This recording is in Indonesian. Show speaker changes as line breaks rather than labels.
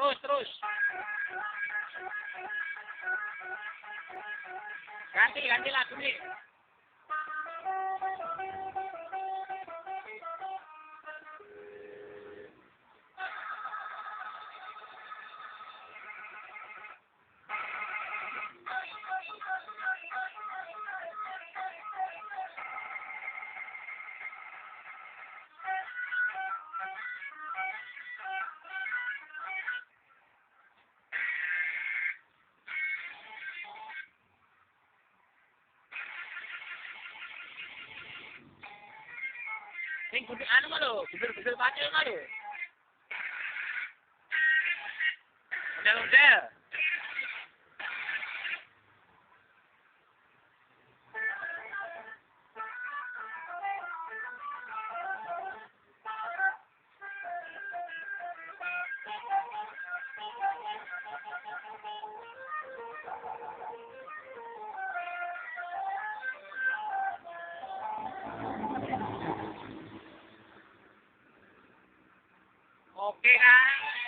Terus. Ganti lagu nih. Sing kudu anu mah lho, gubel-gubel pacul mah lho. Model-model. Oke kan?